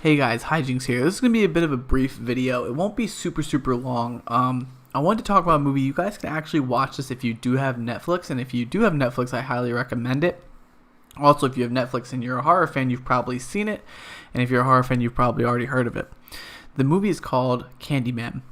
Hey guys, Hijinks here. This is going to be a bit of a brief video. It won't be super long. I wanted to talk about a movie. You guys can actually watch this if you do have Netflix, and if you do have Netflix, I highly recommend it. Also, if you have Netflix and you're a horror fan, you've probably seen it, and if you're a horror fan, you've probably already heard of it. The movie is called Candyman.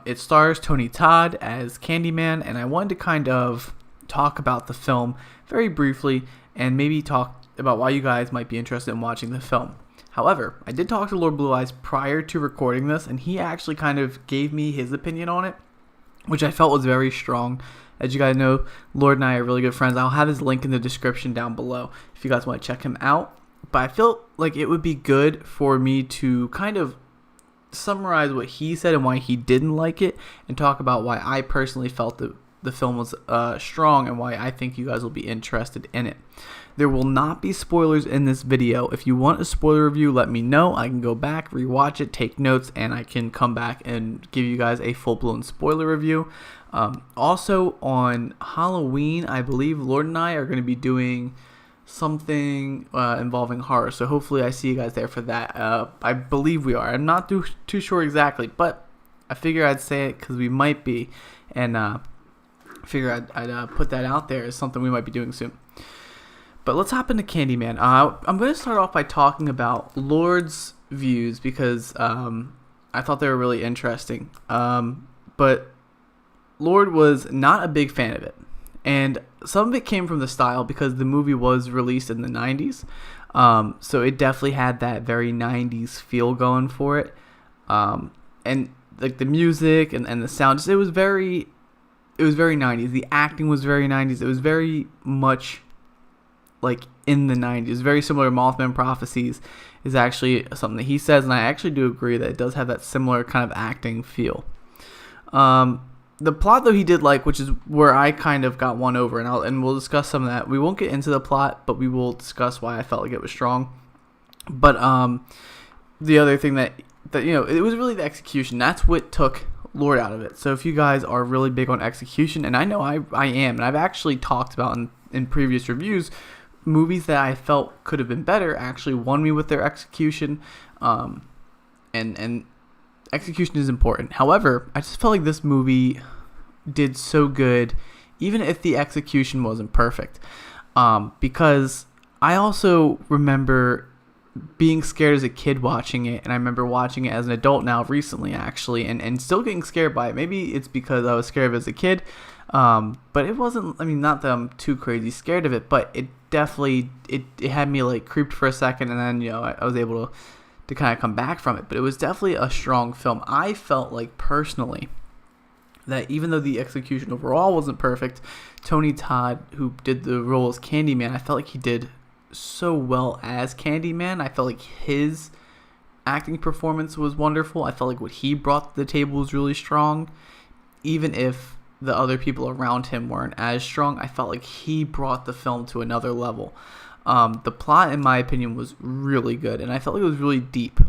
It stars Tony Todd as Candyman, and I wanted to kind of talk about the film very briefly and maybe talk about why you guys might be interested in watching the film. However, I did talk to Lord Blue Eyes prior to recording this, and he actually kind of gave me his opinion on it, which I felt was very strong. As you guys know, Lord and I are really good friends. I'll have his link in the description down below if you guys want to check him out. But I felt like it would be good for me to kind of summarize what he said and why he didn't like it, and talk about why I personally felt that the film was strong and why I think you guys will be interested in it. There will not be spoilers in this video. If you want a spoiler review, let me know. I can go back, rewatch it, take notes, and I can come back and give you guys a full-blown spoiler review. Also, on Halloween, I believe Lord and I are going to be doing something involving horror. So hopefully I see you guys there for that. I believe we are. I'm not too sure exactly, but I figure I'd say it because we might be. And figure I'd put that out there as something we might be doing soon. But let's hop into Candyman. I'm going to start off by talking about Lord's views because I thought they were really interesting. But Lord was not a big fan of it. And some of it came from the style because the movie was released in the 90s. So it definitely had that very 90s feel going for it. And like the music and the sound, it was very 90s. The acting was very 90s. It was very much like in the 90s. Very similar to Mothman Prophecies is actually something that he says, and I actually do agree that it does have that similar kind of acting feel. The plot, though, he did like, which is where I kind of got won over, and we'll discuss some of that. We won't get into the plot, but we will discuss why I felt like it was strong. But the other thing that it was really the execution. That's what took Lord out of it. So if you guys are really big on execution, and I know I am, and I've actually talked about in previous reviews, movies that I felt could have been better actually won me with their execution, and execution is important. However, I just felt like this movie did so good, even if the execution wasn't perfect, because I also remember being scared as a kid watching it, and I remember watching it as an adult now recently actually, and still getting scared by it. Maybe it's because I was scared of it as a kid, but it wasn't, not that I'm too crazy scared of it, but it definitely it had me like creeped for a second, and then I was able to kind of come back from it. But it was definitely a strong film. I felt like personally that even though the execution overall wasn't perfect, Tony Todd, who did the role as Candyman, I felt like he did so well as Candyman. I felt like his acting performance was wonderful. I felt like what he brought to the table was really strong. Even if the other people around him weren't as strong, I felt like he brought the film to another level. The plot, in my opinion, was really good, and I felt like it was really deep.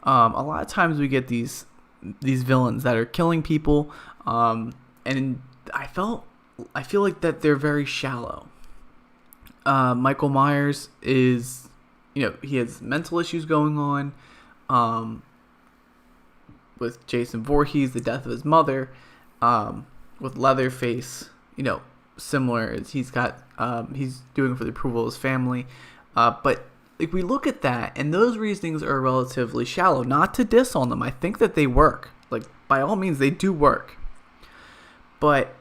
A lot of times we get these villains that are killing people, and I feel like that they're very shallow. Michael Myers is, he has mental issues going on. With Jason Voorhees, the death of his mother. With Leatherface, similar. He's got, he's doing it for the approval of his family. But if we look at that, and those reasonings are relatively shallow. Not to diss on them. I think that they work. Like, by all means, they do work. But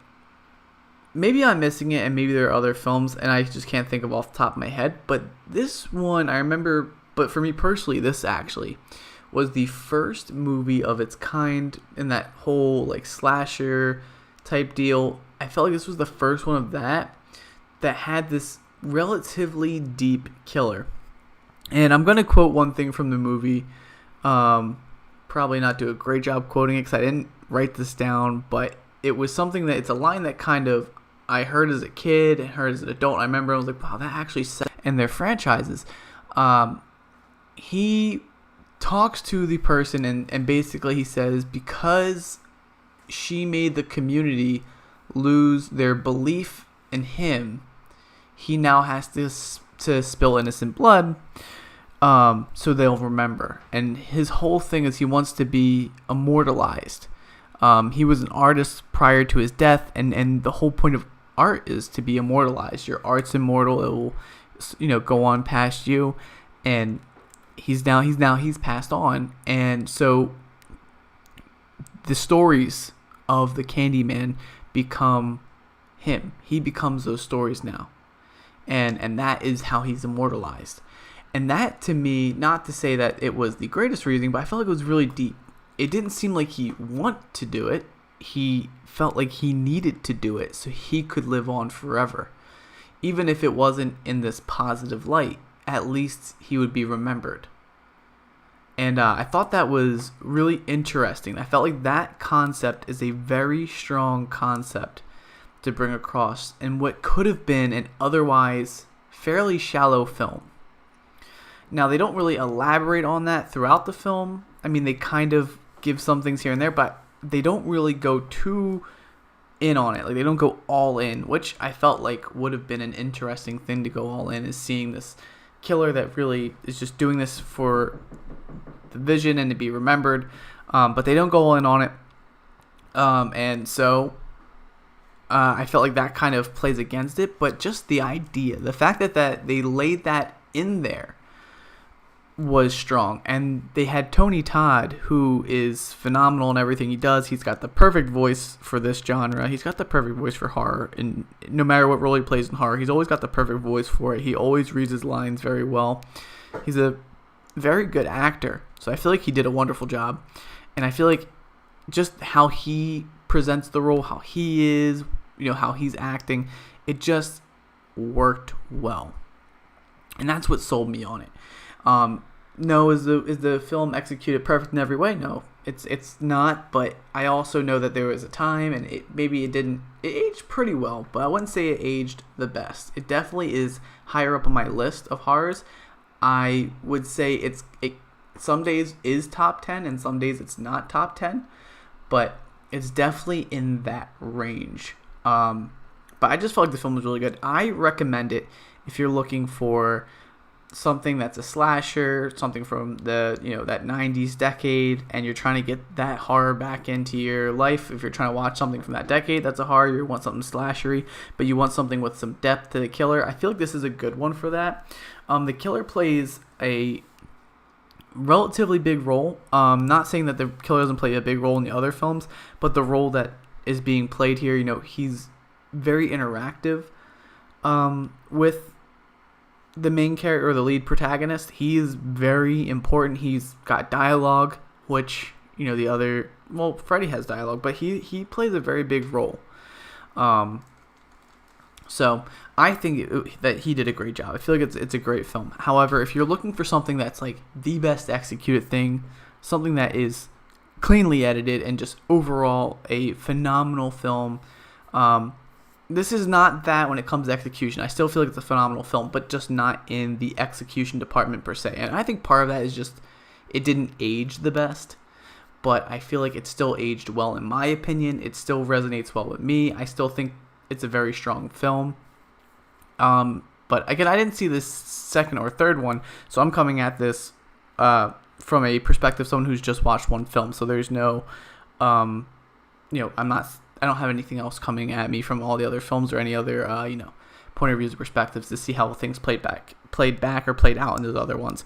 maybe I'm missing it, and maybe there are other films, and I just can't think of off the top of my head. But this one, I remember, but for me personally, this actually was the first movie of its kind in that whole, like, slasher type deal. I felt like this was the first one of that had this relatively deep killer. And I'm going to quote one thing from the movie. Probably not do a great job quoting it because I didn't write this down, but it was something that, it's a line that kind of I heard as a kid and heard as an adult. I remember I was like, wow, that actually said in their franchises. He talks to the person and basically he says, because she made the community lose their belief in him, he now has to spill innocent blood. so they'll remember. And his whole thing is he wants to be immortalized. He was an artist prior to his death, and the whole point of art is to be immortalized. Your art's immortal; it will, go on past you. And he's passed on, and so the stories of the Candyman become him. He becomes those stories now, and that is how he's immortalized. And that, to me, not to say that it was the greatest reasoning, but I felt like it was really deep. It didn't seem like he wanted to do it. He felt like he needed to do it so he could live on forever. Even if it wasn't in this positive light, at least he would be remembered. And I thought that was really interesting. I felt like that concept is a very strong concept to bring across in what could have been an otherwise fairly shallow film. Now, they don't really elaborate on that throughout the film. I mean, they kind of give some things here and there, but they don't really go too in on it. Like, they don't go all in, which I felt like would have been an interesting thing to go all in, is seeing this killer that really is just doing this for the vision and to be remembered. But they don't go all in on it. And so I felt like that kind of plays against it. But just the idea, the fact that they laid that in there was strong. And they had Tony Todd, who is phenomenal in everything he does. He's got the perfect voice for this genre. He's got the perfect voice for horror, and no matter what role he plays in horror, he's always got the perfect voice for it. He always reads his lines very well. He's a very good actor, so I feel like he did a wonderful job. And I feel like just how he presents the role, how he is, how he's acting, it just worked well. And that's what sold me on it. No, is the film executed perfect in every way? No, it's not. But I also know that there was a time, and it aged pretty well, but I wouldn't say it aged the best. It definitely is higher up on my list of horrors. I would say it some days is top 10, and some days it's not top 10, but it's definitely in that range. But I just felt like the film was really good. I recommend it if you're looking for something that's a slasher, something from the that 90s decade, and you're trying to get that horror back into your life. If you're trying to watch something from that decade that's a horror, you want something slashery, but you want something with some depth to the killer, I feel like this is a good one for that. The killer plays a relatively big role. Not saying that the killer doesn't play a big role in the other films, but the role that is being played here, he's very interactive with the main character, or the lead protagonist. He is very important. He's got dialogue, which Freddy has dialogue, but he plays a very big role. So I think that he did a great job. I feel like it's a great film. However, if you're looking for something that's like the best executed thing, something that is cleanly edited and just overall a phenomenal film, this is not that when it comes to execution. I still feel like it's a phenomenal film, but just not in the execution department per se. And I think part of that is just it didn't age the best, but I feel like it still aged well in my opinion. It still resonates well with me. I still think it's a very strong film. But again, I didn't see this second or third one, so I'm coming at this from a perspective of someone who's just watched one film. So there's no, I don't have anything else coming at me from all the other films or any other, point of views or perspectives to see how things played back or played out in those other ones.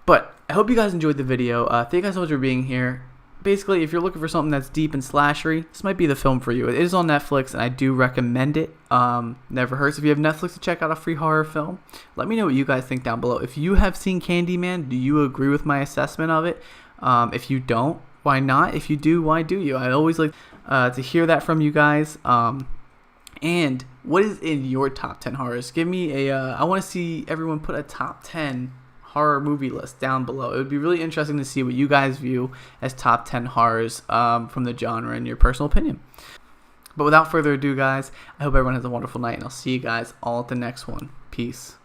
But I hope you guys enjoyed the video. Thank you guys so much for being here. Basically, if you're looking for something that's deep and slashery, this might be the film for you. It is on Netflix, and I do recommend it. Never hurts if you have Netflix to check out a free horror film. Let me know what you guys think down below. If you have seen Candyman, do you agree with my assessment of it? If you don't, why not? If you do, why do you? I always like to hear that from you guys. And what is in your top 10 horrors? Give me I want to see everyone put a top 10 horror movie list down below. It would be really interesting to see what you guys view as top 10 horrors from the genre in your personal opinion. But without further ado, guys, I hope everyone has a wonderful night, and I'll see you guys all at the next one. Peace.